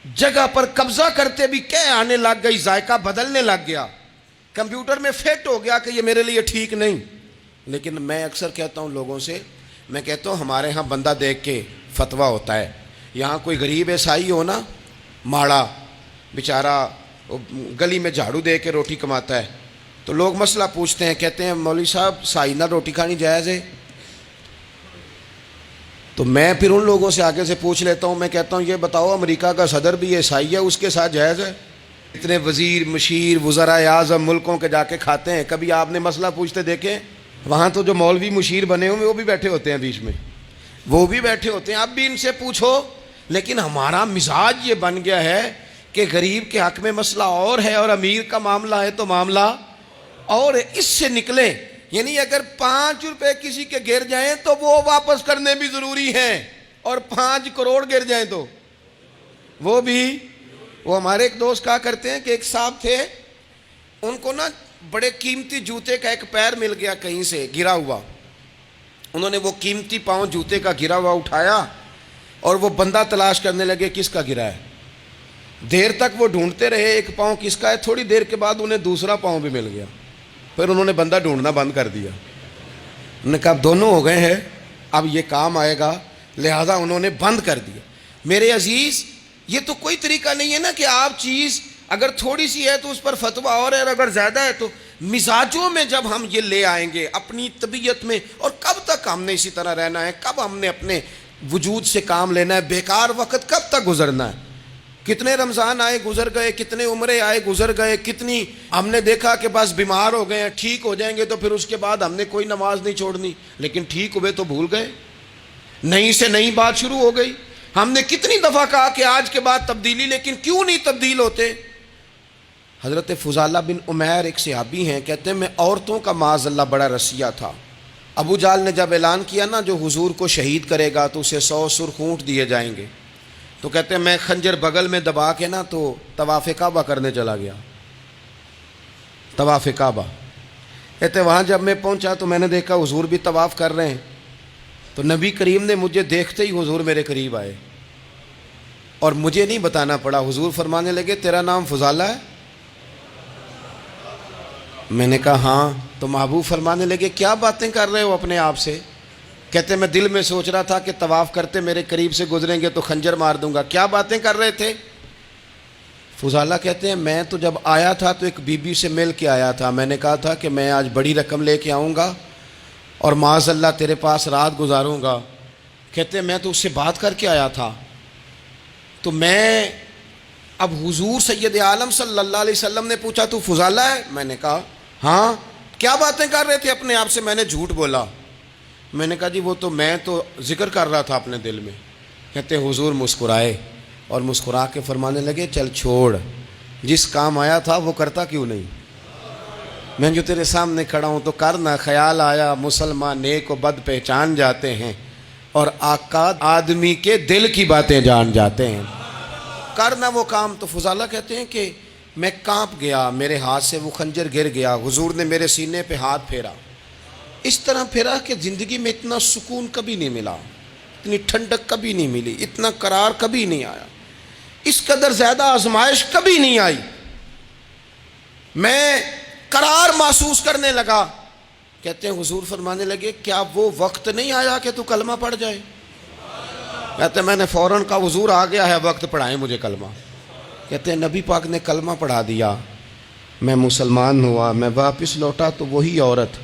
Speaker 1: جگہ پر قبضہ کرتے بھی کہہ آنے لگ گئی، ذائقہ بدلنے لگ گیا، کمپیوٹر میں فٹ ہو گیا کہ یہ میرے لیے ٹھیک نہیں۔ لیکن میں اکثر کہتا ہوں لوگوں سے، میں کہتا ہوں ہمارے ہاں بندہ دیکھ کے فتویٰ ہوتا ہے، یہاں کوئی غریب عیسائی ہو نا، ماڑا بیچارہ گلی میں جھاڑو دے کے روٹی کماتا ہے، تو لوگ مسئلہ پوچھتے ہیں، کہتے ہیں مولوی صاحب سائنہ روٹی کھانی جائز ہے؟ تو میں پھر ان لوگوں سے آگے سے پوچھ لیتا ہوں، میں کہتا ہوں یہ بتاؤ امریکہ کا صدر بھی عیسائی ہے، اس کے ساتھ جائز ہے؟ اتنے وزیر مشیر وزراء اعظم ملکوں کے جا کے کھاتے ہیں، کبھی آپ نے مسئلہ پوچھتے دیکھیں؟ وہاں تو جو مولوی مشیر بنے ہوئے وہ بھی بیٹھے ہوتے ہیں بیچ میں، وہ بھی بیٹھے ہوتے ہیں، اب بھی ان سے پوچھو۔ لیکن ہمارا مزاج یہ بن گیا ہے کہ غریب کے حق میں مسئلہ اور ہے اور امیر کا معاملہ ہے تو معاملہ اور اس سے نکلے۔ یعنی اگر 5 روپے کسی کے گر جائیں تو وہ واپس کرنے بھی ضروری ہیں، اور 5 کروڑ گر جائیں تو وہ بھی۔ وہ ہمارے ایک دوست کہا کرتے ہیں کہ ایک صاحب تھے، ان کو نا بڑے قیمتی جوتے کا ایک پیر مل گیا کہیں سے گرا ہوا، انہوں نے وہ قیمتی پاؤں جوتے کا گرا ہوا اٹھایا اور وہ بندہ تلاش کرنے لگے کس کا گرا ہے۔ دیر تک وہ ڈھونڈتے رہے ایک پاؤں کس کا ہے، تھوڑی دیر کے بعد انہیں دوسرا پاؤں بھی مل گیا، پھر انہوں نے بندہ ڈھونڈنا بند کر دیا۔ انہوں نے کہا اب دونوں ہو گئے ہیں، اب یہ کام آئے گا، لہذا انہوں نے بند کر دیا۔ میرے عزیز، یہ تو کوئی طریقہ نہیں ہے نا کہ آپ چیز اگر تھوڑی سی ہے تو اس پر فتویٰ اور ہے، اور اگر زیادہ ہے تو مزاجوں میں جب ہم یہ لے آئیں گے اپنی طبیعت میں، اور کب تک ہم نے اسی طرح رہنا ہے؟ کب ہم نے اپنے وجود سے کام لینا ہے؟ بیکار وقت کب تک گزرنا ہے؟ کتنے رمضان آئے گزر گئے، کتنے عمرے آئے گزر گئے، کتنی ہم نے دیکھا کہ بس بیمار ہو گئے ہیں، ٹھیک ہو جائیں گے تو پھر اس کے بعد ہم نے کوئی نماز نہیں چھوڑنی، لیکن ٹھیک ہوئے تو بھول گئے، نئی سے نئی بات شروع ہو گئی۔ ہم نے کتنی دفعہ کہا کہ آج کے بعد تبدیلی، لیکن کیوں نہیں تبدیل ہوتے؟ حضرت فضالہ بن عمیر ایک صحابی ہیں، کہتے ہیں میں عورتوں کا معاذ اللہ بڑا رسیہ تھا۔ ابو جہل نے جب اعلان کیا نا جو حضور کو شہید کرے گا تو اسے 100 سرخ اونٹ دیے جائیں گے، تو کہتے ہیں میں خنجر بغل میں دبا کے نا تو طواف کعبہ کرنے چلا گیا، طواف کعبہ۔ کہتے وہاں جب میں پہنچا تو میں نے دیکھا حضور بھی طواف کر رہے ہیں، تو نبی کریم نے مجھے دیکھتے ہی حضور میرے قریب آئے، اور مجھے نہیں بتانا پڑا، حضور فرمانے لگے تیرا نام فضالہ ہے؟ میں نے کہا ہاں۔ تو محبوب فرمانے لگے کیا باتیں کر رہے ہو اپنے آپ سے؟ کہتے میں دل میں سوچ رہا تھا کہ طواف کرتے میرے قریب سے گزریں گے تو خنجر مار دوں گا۔ کیا باتیں کر رہے تھے؟ فضالہ کہتے ہیں میں تو جب آیا تھا تو ایک بی بی سے مل کے آیا تھا، میں نے کہا تھا کہ میں آج بڑی رقم لے کے آؤں گا اور معاذ اللہ تیرے پاس رات گزاروں گا۔ کہتے ہیں میں تو اس سے بات کر کے آیا تھا، تو میں اب حضور سید عالم صلی اللہ علیہ وسلم نے پوچھا تو فضالہ ہے؟ میں نے کہا ہاں۔ کیا باتیں کر رہے تھے اپنے آپ سے؟ میں نے جھوٹ بولا۔ میں نے کہا جی وہ تو میں تو ذکر کر رہا تھا اپنے دل میں۔ کہتے حضور مسکرائے اور مسکرا کے فرمانے لگے چل چھوڑ، جس کام آیا تھا وہ کرتا کیوں نہیں؟ میں جو تیرے سامنے کھڑا ہوں تو کرنا، خیال آیا مسلمان نیک و بد پہچان جاتے ہیں اور آقا آدمی کے دل کی باتیں جان جاتے ہیں، کرنا وہ کام۔ تو فضالہ کہتے ہیں کہ میں کانپ گیا، میرے ہاتھ سے وہ خنجر گر گیا، حضور نے میرے سینے پہ ہاتھ پھیرا، اس طرح پھرا کہ زندگی میں اتنا سکون کبھی نہیں ملا، اتنی ٹھنڈک کبھی نہیں ملی، اتنا قرار کبھی نہیں آیا، اس قدر زیادہ آزمائش کبھی نہیں آئی۔ میں قرار محسوس کرنے لگا۔ کہتے ہیں حضور فرمانے لگے کیا وہ وقت نہیں آیا کہ تو کلمہ پڑھ جائے؟ کہتے ہیں میں نے فوراً کہا حضور آ گیا ہے وقت، پڑھائیں مجھے کلمہ۔ کہتے ہیں نبی پاک نے کلمہ پڑھا دیا، میں مسلمان ہوا، میں واپس لوٹا تو وہی عورت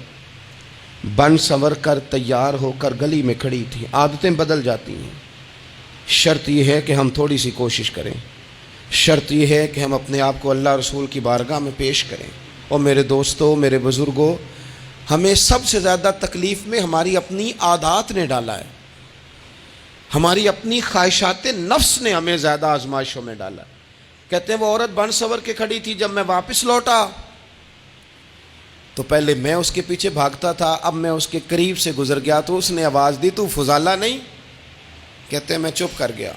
Speaker 1: بن سنور کر تیار ہو کر گلی میں کھڑی تھی۔ عادتیں بدل جاتی ہیں، شرط یہ ہے کہ ہم تھوڑی سی کوشش کریں، شرط یہ ہے کہ ہم اپنے آپ کو اللہ رسول کی بارگاہ میں پیش کریں۔ اور میرے دوستوں، میرے بزرگوں، ہمیں سب سے زیادہ تکلیف میں ہماری اپنی عادات نے ڈالا ہے، ہماری اپنی خواہشات نفس نے ہمیں زیادہ آزمائشوں میں ڈالا ہے۔ کہتے ہیں وہ عورت بن سنور کے کھڑی تھی، جب میں واپس لوٹا تو پہلے میں اس کے پیچھے بھاگتا تھا، اب میں اس کے قریب سے گزر گیا تو اس نے آواز دی تو فضالہ نہیں؟ کہتے ہیں میں چپ کر گیا۔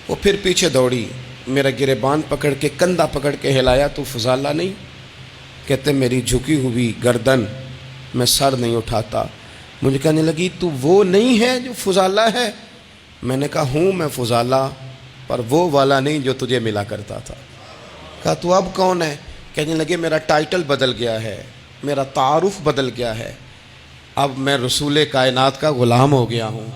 Speaker 1: وہ پھر پیچھے دوڑی، میرا گریبان پکڑ کے کندھا پکڑ کے ہلایا تو فضالہ نہیں؟ کہتے ہیں میری جھکی ہوئی گردن، میں سر نہیں اٹھاتا۔ مجھے کہنے لگی تو وہ نہیں ہے جو فضالہ ہے؟ میں نے کہا ہوں میں فضالہ، پر وہ والا نہیں جو تجھے ملا کرتا تھا۔ کہا تو اب کون ہے؟ کہنے لگے میرا ٹائٹل بدل گیا ہے، میرا تعارف بدل گیا ہے، اب میں رسول کائنات کا غلام ہو گیا ہوں۔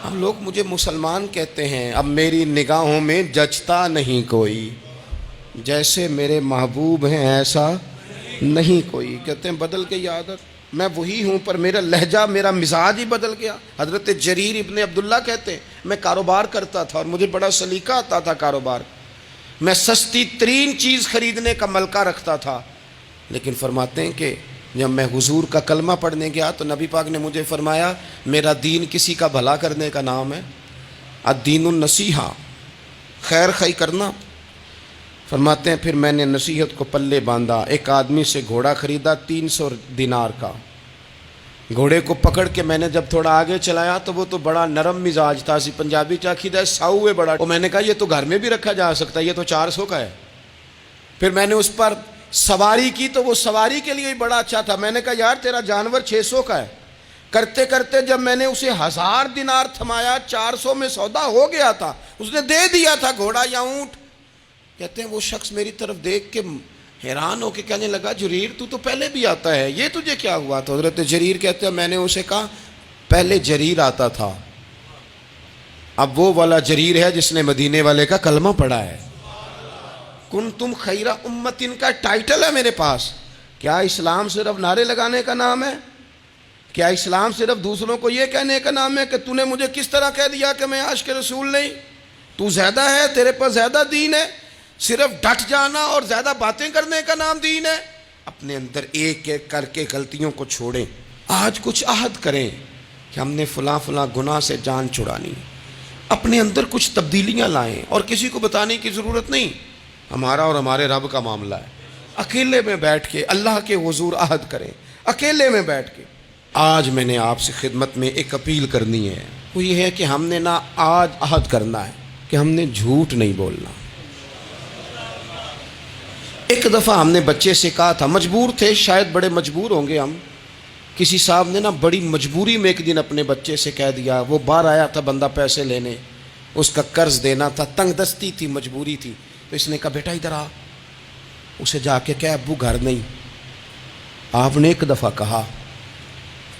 Speaker 1: اب لوگ مجھے مسلمان کہتے ہیں، اب میری نگاہوں میں جچتا نہیں کوئی، جیسے میرے محبوب ہیں ایسا نہیں کوئی۔ کہتے ہیں بدل گئی عادت، میں وہی ہوں پر میرا لہجہ، میرا مزاج ہی بدل گیا۔ حضرت جریر ابن عبداللہ کہتے ہیں میں کاروبار کرتا تھا اور مجھے بڑا سلیقہ آتا تھا کاروبار، میں سستی ترین چیز خریدنے کا ملکہ رکھتا تھا، لیکن فرماتے ہیں کہ جب میں حضور کا کلمہ پڑھنے گیا تو نبی پاک نے مجھے فرمایا میرا دین کسی کا بھلا کرنے کا نام ہے، الدین النصیحہ، خیر خی کرنا۔ فرماتے ہیں پھر میں نے نصیحت کو پلے باندھا، ایک آدمی سے گھوڑا خریدا 300 دینار کا، گھوڑے کو پکڑ کے میں نے جب تھوڑا آگے چلایا تو وہ تو بڑا نرم مزاج تھا، اسی پنجابی چاکیدہ ساؤ ہے بڑا، اور میں نے کہا یہ تو گھر میں بھی رکھا جا سکتا ہے، یہ تو 400 کا ہے۔ پھر میں نے اس پر سواری کی تو وہ سواری کے لیے ہی بڑا اچھا تھا، میں نے کہا یار تیرا جانور 600 کا ہے۔ کرتے کرتے جب میں نے اسے 1000 دینار تھمایا، 400 میں سودا ہو گیا تھا، اس نے دے دیا تھا گھوڑا یا اونٹ۔ کہتے ہیں وہ شخص میری طرف دیکھ کے حیران ہو کے کہنے لگا جریر تو پہلے بھی آتا ہے، یہ تجھے کیا ہوا؟ تو حضرت جریر کہتے ہیں میں نے اسے کہا پہلے جریر آتا تھا، اب وہ والا جریر ہے جس نے مدینے والے کا کلمہ پڑھا ہے۔ کنتم خیر امت کا ٹائٹل ہے میرے پاس۔ کیا اسلام صرف نعرے لگانے کا نام ہے؟ کیا اسلام صرف دوسروں کو یہ کہنے کا نام ہے کہ تو نے مجھے کس طرح کہہ دیا کہ میں عاشق رسول نہیں؟ تو زیادہ ہے، تیرے پاس زیادہ دین ہے، صرف ڈٹ جانا اور زیادہ باتیں کرنے کا نام دین ہے؟ اپنے اندر ایک ایک کر کے غلطیوں کو چھوڑیں، آج کچھ عہد کریں کہ ہم نے فلاں فلاں گناہ سے جان چھڑانی، اپنے اندر کچھ تبدیلیاں لائیں، اور کسی کو بتانے کی ضرورت نہیں، ہمارا اور ہمارے رب کا معاملہ ہے۔ اکیلے میں بیٹھ کے اللہ کے حضور عہد کریں، اکیلے میں بیٹھ کے۔ آج میں نے آپ سے خدمت میں ایک اپیل کرنی ہے، وہ یہ ہے کہ ہم نے نہ آج عہد کرنا ہے کہ ہم نے جھوٹ نہیں بولنا۔ ایک دفعہ ہم نے بچے سے کہا تھا، مجبور تھے، شاید بڑے مجبور ہوں گے ہم، کسی صاحب نے نا بڑی مجبوری میں ایک دن اپنے بچے سے کہہ دیا، وہ باہر آیا تھا بندہ پیسے لینے، اس کا قرض دینا تھا، تنگ دستی تھی، مجبوری تھی، تو اس نے کہا بیٹا ادھر آ، اسے جا کے کہا ابو گھر نہیں۔ آپ نے ایک دفعہ کہا،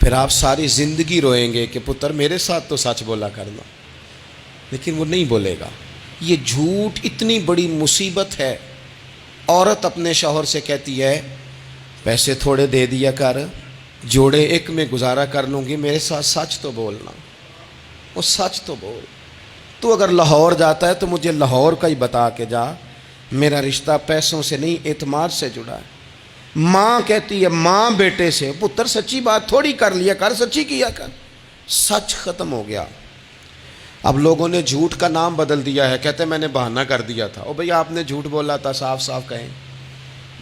Speaker 1: پھر آپ ساری زندگی روئیں گے کہ پتر میرے ساتھ تو سچ بولا کرنا، لیکن وہ نہیں بولے گا۔ یہ جھوٹ اتنی بڑی مصیبت ہے۔ عورت اپنے شوہر سے کہتی ہے پیسے تھوڑے دے دیا کر، جوڑے ایک میں گزارا کر لوں گی، میرے ساتھ سچ تو بولنا، وہ سچ تو بول۔ تو اگر لاہور جاتا ہے تو مجھے لاہور کا ہی بتا کے جا، میرا رشتہ پیسوں سے نہیں اعتماد سے جڑا ہے۔ ماں کہتی ہے ماں بیٹے سے، پتر سچی بات تھوڑی کر لیا کر، سچی کیا کر۔ سچ ختم ہو گیا۔ اب لوگوں نے جھوٹ کا نام بدل دیا ہے، کہتے ہیں میں نے بہانہ کر دیا تھا۔ او بھئی آپ نے جھوٹ بولا تھا، صاف صاف کہیں،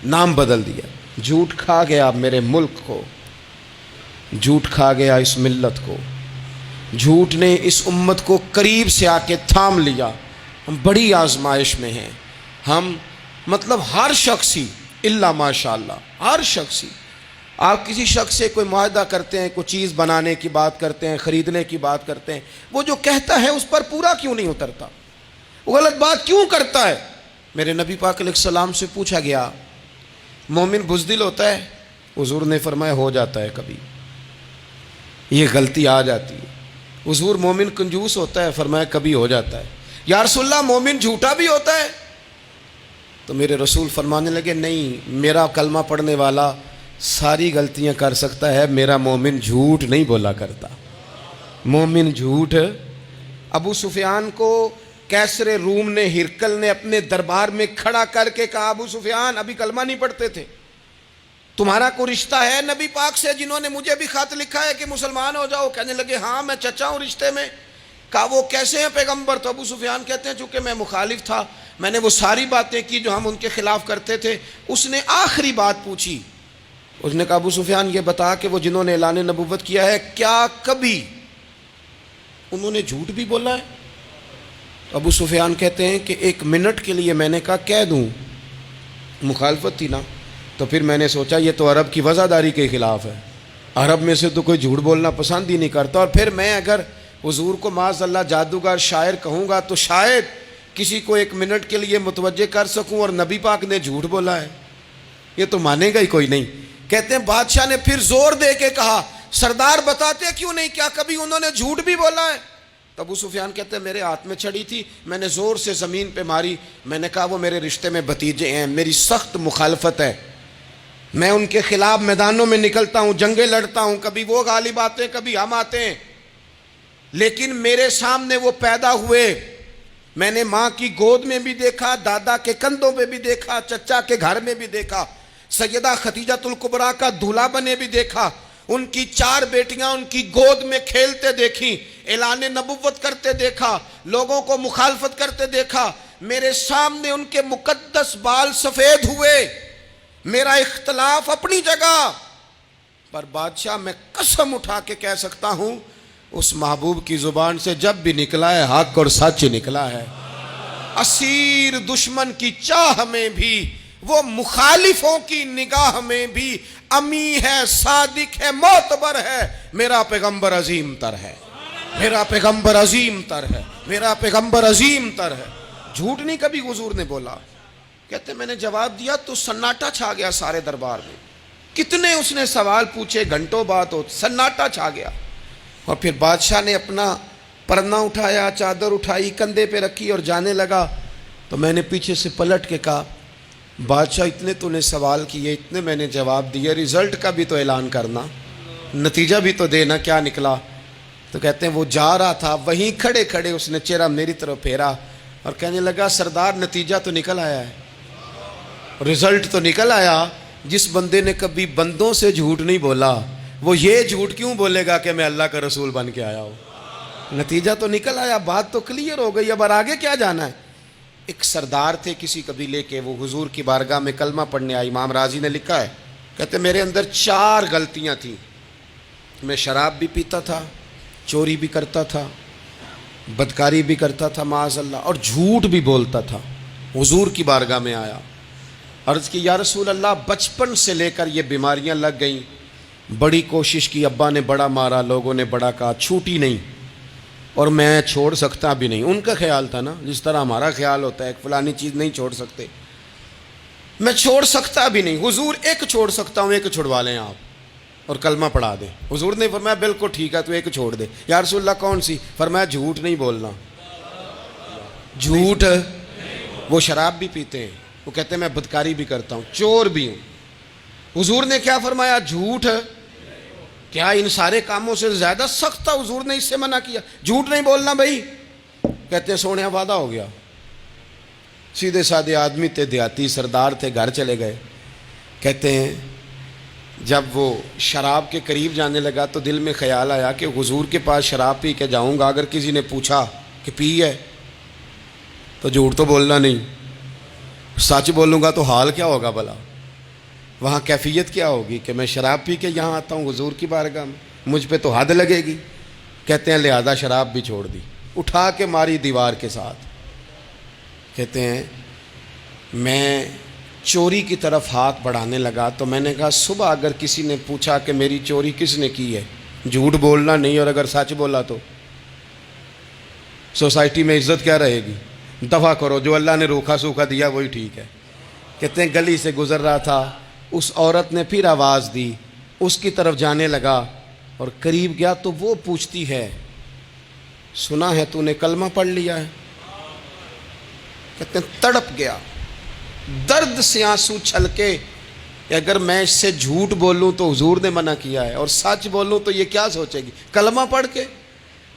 Speaker 1: نام بدل دیا۔ جھوٹ کھا گیا میرے ملک کو، جھوٹ کھا گیا اس ملت کو، جھوٹ نے اس امت کو قریب سے آ کے تھام لیا۔ ہم بڑی آزمائش میں ہیں، ہم مطلب ہر شخص ہی الا ماشاء اللہ، ہر شخص ہی آپ کسی شخص سے کوئی معاہدہ کرتے ہیں، کوئی چیز بنانے کی بات کرتے ہیں، خریدنے کی بات کرتے ہیں، وہ جو کہتا ہے اس پر پورا کیوں نہیں اترتا؟ وہ غلط بات کیوں کرتا ہے؟ میرے نبی پاک علیہ السلام سے پوچھا گیا مومن بزدل ہوتا ہے؟ حضور نے فرمایا ہو جاتا ہے، کبھی یہ غلطی آ جاتی ہے۔ حضور مومن کنجوس ہوتا ہے؟ فرمایا کبھی ہو جاتا ہے۔ یا رسول اللہ مومن جھوٹا بھی ہوتا ہے؟ تو میرے رسول فرمانے لگے نہیں، میرا کلمہ پڑھنے والا ساری غلطیاں کر سکتا ہے، میرا مومن جھوٹ نہیں بولا کرتا۔ مومن جھوٹ، ابو سفیان کو کیسر روم نے، ہرکل نے اپنے دربار میں کھڑا کر کے کہا ابو سفیان ابھی کلمہ نہیں پڑھتے تھے، تمہارا کوئی رشتہ ہے نبی پاک سے جنہوں نے مجھے بھی خط لکھا ہے کہ مسلمان ہو جاؤ؟ کہنے لگے ہاں میں چچا ہوں رشتے میں۔ کہا وہ کیسے ہیں پیغمبر؟ تو ابو سفیان کہتے ہیں چونکہ میں مخالف تھا، میں نے وہ ساری باتیں کی جو ہم ان کے خلاف کرتے تھے۔ اس نے آخری بات پوچھی، اس نے کہا ابو سفیان یہ بتا کہ وہ جنہوں نے اعلان نبوت کیا ہے کیا کبھی انہوں نے جھوٹ بھی بولا ہے؟ ابو سفیان کہتے ہیں کہ 1 منٹ کے لیے میں نے کہا کہہ دوں، مخالفت تھی نا، تو پھر میں نے سوچا یہ تو عرب کی وزاداری کے خلاف ہے، عرب میں سے تو کوئی جھوٹ بولنا پسند ہی نہیں کرتا، اور پھر میں اگر حضور کو معاذ اللہ جادوگر شاعر کہوں گا تو شاید کسی کو 1 منٹ کے لیے متوجہ کر سکوں، اور نبی پاک نے جھوٹ بولا ہے، یہ تو مانے گا ہی کوئی نہیں۔ کہتے ہیں بادشاہ نے پھر زور دے کے کہا سردار بتاتے کیوں نہیں، کیا کبھی انہوں نے جھوٹ بھی بولا ہے؟ تو ابو سفیان کہتے ہیں میرے ہاتھ میں چھڑی تھی، میں نے زور سے زمین پہ ماری، میں نے کہا وہ میرے رشتے میں بھتیجے ہیں، میری سخت مخالفت ہے، میں ان کے خلاف میدانوں میں نکلتا ہوں، جنگیں لڑتا ہوں، کبھی وہ غالب آتے ہیں کبھی ہم آتے ہیں، لیکن میرے سامنے وہ پیدا ہوئے، میں نے ماں کی گود میں بھی دیکھا، دادا کے کندھوں پہ بھی دیکھا، چچا کے گھر میں بھی دیکھا، سیدہ خدیجۃ الکبریٰ کا دولہا بنے بھی دیکھا، ان کی 4 بیٹیاں ان کی گود میں کھیلتے دیکھیں، اعلان نبوت کرتے دیکھا، لوگوں کو مخالفت کرتے دیکھا، میرے سامنے ان کے مقدس بال سفید ہوئے، میرا اختلاف اپنی جگہ پر بادشاہ میں قسم اٹھا کے کہہ سکتا ہوں اس محبوب کی زبان سے جب بھی نکلا ہے حق اور سچ نکلا ہے۔ اسیر دشمن کی چاہ میں بھی، وہ مخالفوں کی نگاہ میں بھی امی ہے، صادق ہے، معتبر ہے، میرا پیغمبر عظیم تر ہے، میرا پیغمبر عظیم تر ہے، میرا پیغمبر عظیم تر ہے۔ جھوٹ نہیں کبھی حضور نے بولا۔ کہتے میں نے جواب دیا تو سناٹا چھا گیا سارے دربار میں، کتنے اس نے سوال پوچھے، گھنٹوں بات ہو، سناٹا چھا گیا۔ اور پھر بادشاہ نے اپنا پرنا اٹھایا، چادر اٹھائی، کندھے پہ رکھی اور جانے لگا، تو میں نے پیچھے سے پلٹ کے کہا بادشاہ اتنے تو نے سوال کیے، اتنے میں نے جواب دیے، رزلٹ کا بھی تو اعلان کرنا، نتیجہ بھی تو دینا، کیا نکلا؟ تو کہتے ہیں وہ جا رہا تھا، وہیں کھڑے کھڑے اس نے چہرہ میری طرف پھیرا اور کہنے لگا سردار نتیجہ تو نکل آیا ہے، رزلٹ تو نکل آیا۔ جس بندے نے کبھی بندوں سے جھوٹ نہیں بولا وہ یہ جھوٹ کیوں بولے گا کہ میں اللہ کا رسول بن کے آیا ہوں؟ نتیجہ تو نکل آیا، بات تو کلیئر ہو گئی، اب آگے کیا جانا ہے؟ ایک سردار تھے کسی قبیلے کے، وہ حضور کی بارگاہ میں کلمہ پڑھنے آئے، امام راضی نے لکھا ہے، کہتے میرے اندر 4 غلطیاں تھیں، میں شراب بھی پیتا تھا، چوری بھی کرتا تھا، بدکاری بھی کرتا تھا معاذ اللہ، اور جھوٹ بھی بولتا تھا۔ حضور کی بارگاہ میں آیا، عرض کی یا رسول اللہ بچپن سے لے کر یہ بیماریاں لگ گئیں، بڑی کوشش کی، ابا نے بڑا مارا، لوگوں نے بڑا کہا، چھوٹی نہیں، اور میں چھوڑ سکتا بھی نہیں۔ ان کا خیال تھا نا جس طرح ہمارا خیال ہوتا ہے کہ فلانی چیز نہیں چھوڑ سکتے، میں چھوڑ سکتا بھی نہیں۔ حضور ایک چھوڑ سکتا ہوں، ایک چھڑوا لیں آپ اور کلمہ پڑھا دیں۔ حضور نے فرمایا بالکل ٹھیک ہے، تو ایک چھوڑ دے۔ یا رسول اللہ کون سی؟ فرمایا جھوٹ نہیں بولنا۔ جھوٹ، وہ شراب بھی پیتے ہیں، وہ کہتے ہیں میں بدکاری بھی کرتا ہوں، چور بھی ہوں۔ حضور نے کیا فرمایا؟ جھوٹ۔ کیا ان سارے کاموں سے زیادہ سخت تھا حضور نے اس سے منع کیا؟ جھوٹ نہیں بولنا بھائی۔ کہتے ہیں سونے وعدہ ہو گیا۔ سیدھے سادے آدمی تھے، دیہاتی سردار تھے، گھر چلے گئے۔ کہتے ہیں جب وہ شراب کے قریب جانے لگا تو دل میں خیال آیا کہ حضور کے پاس شراب پی کے جاؤں گا، اگر کسی نے پوچھا کہ پی ہے تو جھوٹ تو بولنا نہیں، سچ بولوں گا تو حال کیا ہوگا بھلا، وہاں کیفیت کیا ہوگی کہ میں شراب پی کے یہاں آتا ہوں حضور کی بارگاہ میں، مجھ پہ تو حد لگے گی۔ کہتے ہیں لہذا شراب بھی چھوڑ دی، اٹھا کے ماری دیوار کے ساتھ۔ کہتے ہیں میں چوری کی طرف ہاتھ بڑھانے لگا تو میں نے کہا صبح اگر کسی نے پوچھا کہ میری چوری کس نے کی ہے، جھوٹ بولنا نہیں، اور اگر سچ بولا تو سوسائٹی میں عزت کیا رہے گی؟ دفع کرو، جو اللہ نے روکھا سوکھا دیا وہی ٹھیک ہے۔ کہتے ہیں گلی سے گزر رہا تھا، اس عورت نے پھر آواز دی، اس کی طرف جانے لگا اور قریب گیا تو وہ پوچھتی ہے سنا ہے تو نے کلمہ پڑھ لیا ہے؟ کہتے ہیں تڑپ گیا، درد سے آنسو چھلکے کہ اگر میں اس سے جھوٹ بولوں تو حضور نے منع کیا ہے، اور سچ بولوں تو یہ کیا سوچے گی؟ کلمہ پڑھ کے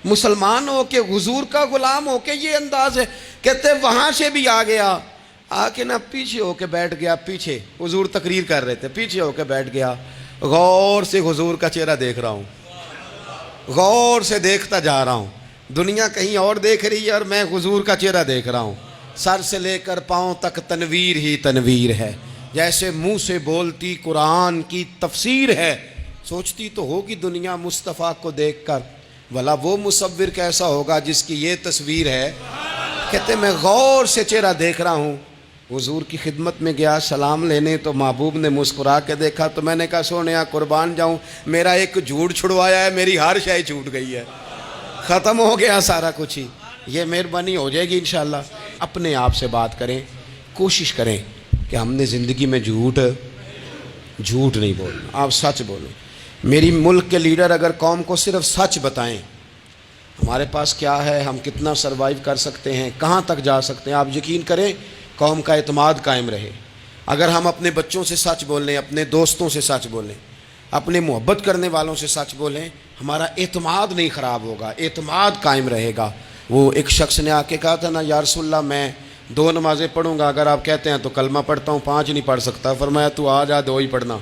Speaker 1: مسلمان ہو کے حضور کا غلام ہو کے یہ انداز ہے۔ کہتے وہاں سے بھی آ گیا، آ کے نا پیچھے ہو کے بیٹھ گیا، پیچھے حضور تقریر کر رہے تھے، پیچھے ہو کے بیٹھ گیا، غور سے حضور کا چہرہ دیکھ رہا ہوں، غور سے دیکھتا جا رہا ہوں، دنیا کہیں اور دیکھ رہی ہے اور میں حضور کا چہرہ دیکھ رہا ہوں، سر سے لے کر پاؤں تک تنویر ہی تنویر ہے، جیسے منہ سے بولتی قرآن کی تفسیر ہے۔ سوچتی تو ہوگی دنیا مصطفیٰ کو دیکھ کر بھلا وہ مصور کیسا ہوگا جس کی یہ تصویر ہے۔ کہتے میں غور سے چہرہ دیکھ رہا ہوں، حضور کی خدمت میں گیا سلام لینے تو محبوب نے مسکرا کے دیکھا تو میں نے کہا سونیا قربان جاؤں، میرا ایک جھوٹ چھڑوایا ہے، میری ہر شے چھوٹ گئی ہے، ختم ہو گیا سارا کچھ ہی، یہ مہربانی ہو جائے گی انشاءاللہ۔ اپنے آپ سے بات کریں، کوشش کریں کہ ہم نے زندگی میں جھوٹ نہیں بولنا، آپ سچ بولیں۔ میری ملک کے لیڈر اگر قوم کو صرف سچ بتائیں ہمارے پاس کیا ہے، ہم کتنا سروائیو کر سکتے ہیں، کہاں تک جا سکتے ہیں، آپ یقین کریں قوم کا اعتماد قائم رہے۔ اگر ہم اپنے بچوں سے سچ بولیں، اپنے دوستوں سے سچ بولیں، اپنے محبت کرنے والوں سے سچ بولیں، ہمارا اعتماد نہیں خراب ہوگا، اعتماد قائم رہے گا۔ وہ ایک شخص نے آ کے کہا تھا نا یا رسول اللہ میں 2 نمازیں پڑھوں گا، اگر آپ کہتے ہیں تو کلمہ پڑھتا ہوں، 5 نہیں پڑھ سکتا۔ فرمایا تو آ جا 2 ہی پڑھنا،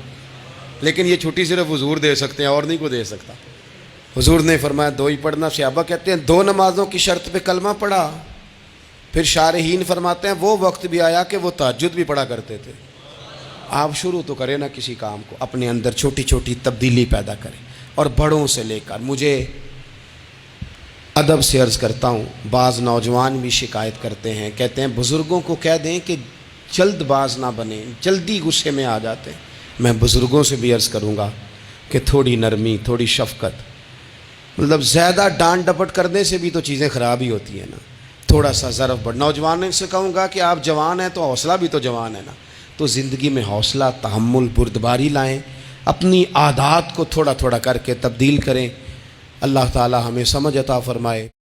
Speaker 1: لیکن یہ چھٹی صرف حضور دے سکتے ہیں اور نہیں کو دے سکتا۔ حضور نے فرمایا 2 ہی پڑھنا۔ صحابہ کہتے ہیں 2 نمازوں کی شرط پہ کلمہ پڑھا۔ پھر شارحین فرماتے ہیں وہ وقت بھی آیا کہ وہ تہجد بھی پڑھا کرتے تھے۔ آپ شروع تو کریں نا کسی کام کو، اپنے اندر چھوٹی چھوٹی تبدیلی پیدا کریں، اور بڑوں سے لے کر، مجھے ادب سے عرض کرتا ہوں، بعض نوجوان بھی شکایت کرتے ہیں، کہتے ہیں بزرگوں کو کہہ دیں کہ جلد باز نہ بنیں، جلدی غصے میں آ جاتے ہیں۔ میں بزرگوں سے بھی عرض کروں گا کہ تھوڑی نرمی، تھوڑی شفقت، مطلب زیادہ ڈانٹ ڈپٹ کرنے سے بھی تو چیزیں خراب ہی ہوتی ہیں نا، تھوڑا سا ظرف بڑھ۔ نوجوانوں سے کہوں گا کہ آپ جوان ہیں تو حوصلہ بھی تو جوان ہے نا، تو زندگی میں حوصلہ، تحمل، بردباری لائیں، اپنی عادات کو تھوڑا تھوڑا کر کے تبدیل کریں۔ اللہ تعالی ہمیں سمجھ عطا فرمائے۔